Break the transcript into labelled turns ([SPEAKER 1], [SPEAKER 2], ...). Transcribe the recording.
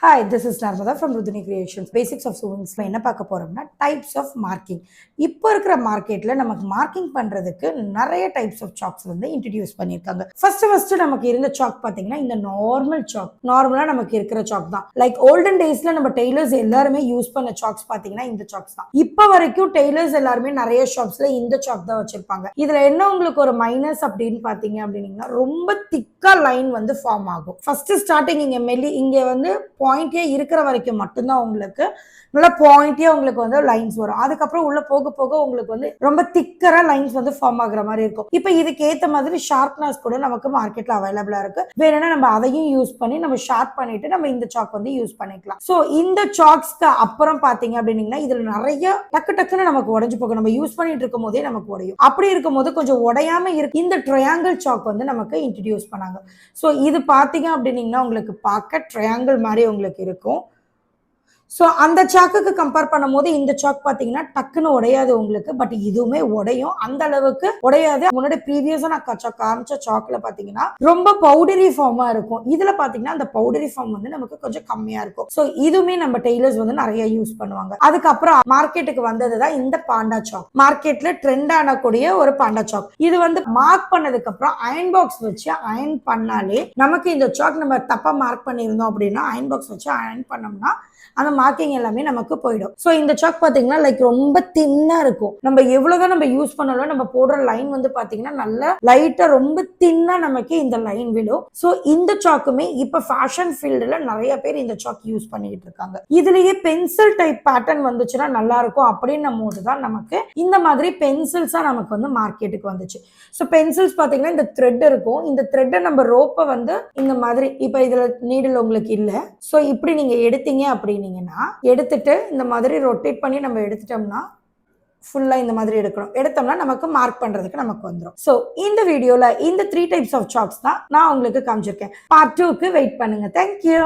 [SPEAKER 1] Hi, this is Narmada from Rudhini Creations. Basics of Sewings என்ன பார்க்க போறோம்னா types of marking. இப்போ இருக்கிற மார்க்கெட்ல நமக்கு மார்க்கிங் பண்றதுக்கு நிறைய டைப்ஸ் ஆஃப் சாக்ஸ் வந்து இன்ட்ரடியூஸ் பண்ணியிருக்காங்க. ஃபர்ஸ்ட் நமக்கு இருந்த சாக் பாத்தீங்கன்னா இந்த நார்மல் சாக். நார்மலா நமக்கு இருக்கிற சாக் தான். லைக் ஓல்டன் டேஸ்ல நம்ம டெய்லர்ஸ் எல்லாருமே யூஸ் பண்ண சாக்ஸ் பாத்தீங்கன்னா இந்த சாக்ஸ் தான். இப்போ வரைக்கும் டெய்லர்ஸ் எல்லாருமே நிறைய ஷாப்ஸ்ல இந்த சாக் தான் வச்சிருப்பாங்க. இதுல என்ன உங்களுக்கு ஒரு மைனஸ் அப்படின்னு பாத்தீங்க அப்படின்னீங்கன்னா ரொம்ப திக்கா லைன் வந்து ஃபார்ம் ஆகும். ஃபர்ஸ்ட் ஸ்டார்டிங் இங்க வந்து பாயிண்டே இருக்கிற வரைக்கும் மட்டும்தான் உங்களுக்கு நல்லா பாயிண்டே உங்களுக்கு வந்து லைன்ஸ் வரும். அதுக்கப்புறம் உள்ள போக போக உங்களுக்கு வந்து ரொம்ப திக்கரா லைன்ஸ் வந்து ஃபார்ம் ஆகுற மாதிரி இருக்கும். இப்போ இதுக்கு ஏத்த மாதிரி ஷார்ப்னஸ் கூட நமக்கு மார்க்கெட்ல அவைலபிளா இருக்கு. வேணும்னா நம்ம அதையும் யூஸ் பண்ணி நம்ம ஷார்ப் பண்ணிட்டு நம்ம இந்த சாக் வந்து யூஸ் பண்ணிக்கலாம். ஸோ இந்த சாக்ஸ்க்கு அப்புறம் பாத்தீங்க அப்படின்னீங்கன்னா இதுல நிறைய டக்குன்னு நமக்கு உடைஞ்சு போகும். நம்ம யூஸ் பண்ணிட்டு இருக்கும் போதே நமக்கு உடையும். அப்படி இருக்கும் போது கொஞ்சம் உடையாம இருக்கு இந்த ட்ரையாங்கிள் சாக் வந்து நமக்கு இன்ட்ரடியூஸ் பண்ணாங்க. ஸோ இது பாத்தீங்க அப்படின்னீங்கன்னா உங்களுக்கு பார்க்க ட்ரையாங்கிள் மாதிரி உங்களுக்கு இருக்கும். ஸோ அந்த சாக்குக்கு கம்பேர் பண்ணும் போது இந்த சாக் பார்த்தீங்கன்னா டக்குன்னு உடையாது உங்களுக்கு. பட் இதுவுமே உடையும், அந்த அளவுக்கு உடையாது. முன்னாடி ப்ரீவியஸா நான் காமிச்ச சாக்ல பார்த்தீங்கன்னா ரொம்ப பவுடரி ஃபார்மா இருக்கும். இதுல பார்த்தீங்கன்னா அந்த பவுடரி ஃபார்ம் வந்து நமக்கு கொஞ்சம் கம்மியா இருக்கும். ஸோ இதுவுமே நம்ம டெய்லர்ஸ் வந்து நிறைய யூஸ் பண்ணுவாங்க. அதுக்கப்புறம் மார்க்கெட்டுக்கு வந்ததுதான் இந்த பாண்டா சாக். மார்க்கெட்ல ட்ரெண்ட் ஆனக்கூடிய ஒரு பாண்டா சாக். இது வந்து மார்க் பண்ணதுக்கு அப்புறம் அயன் பாக்ஸ் வச்சு அயன் பண்ணாலே நமக்கு இந்த சாக் நம்ம தப்பா மார்க் பண்ணியிருந்தோம் அப்படின்னா அயன் பாக்ஸ் வச்சு அயன் பண்ணோம்னா அந்த மார்க்கிங் எல்லாமே நமக்கு போயிடும். ஸோ இந்த சாக் பார்த்தீங்கன்னா லைக் ரொம்ப தின்னா இருக்கும். நம்ம எவ்வளவுதான் நம்ம யூஸ் பண்ணாலும் நம்ம போடுற லைன் வந்து பார்த்தீங்கன்னா நல்லா லைட்டா ரொம்ப தின்னா நமக்கு இந்த லைன் விழும். ஸோ இந்த சாக்குமே இப்போ ஃபேஷன் ஃபீல்டுல நிறைய பேர் இந்த சாக் யூஸ் பண்ணிட்டு இருக்காங்க. இதுலயே பென்சில் டைப் பேட்டர்ன் வந்துச்சுன்னா நல்லா இருக்கும் அப்படின்னும் போதுதான் நமக்கு இந்த மாதிரி பென்சில்ஸா நமக்கு வந்து மார்க்கெட்டுக்கு வந்துச்சு. ஸோ பென்சில்ஸ் பார்த்தீங்கன்னா இந்த த்ரெட் இருக்கும். இந்த த்ரெட்டை நம்ம ரோப்பை வந்து இந்த மாதிரி இப்போ இதுல நீடில் உங்களுக்கு இல்லை. ஸோ இப்படி நீங்க எடுத்தீங்க அப்படின்னு எடுத்துட்டு இந்த மாதிரி ரொட்டேட் பண்ணி நம்ம எடுத்துட்டோம்னா ஃபுல்லா இந்த மாதிரி எடுத்தோம்னா நமக்கு மார்க் பண்றதுக்கு நமக்கு வந்துடும். ஸோ இந்த வீடியோல இந்த 3 டைப்ஸ் ஆஃப் சாக்ஸ் தான் நான் உங்களுக்கு காமிச்சிருக்கேன். பார்ட் 2க்கு வெயிட் பண்ணுங்க. தேங்க்யூ.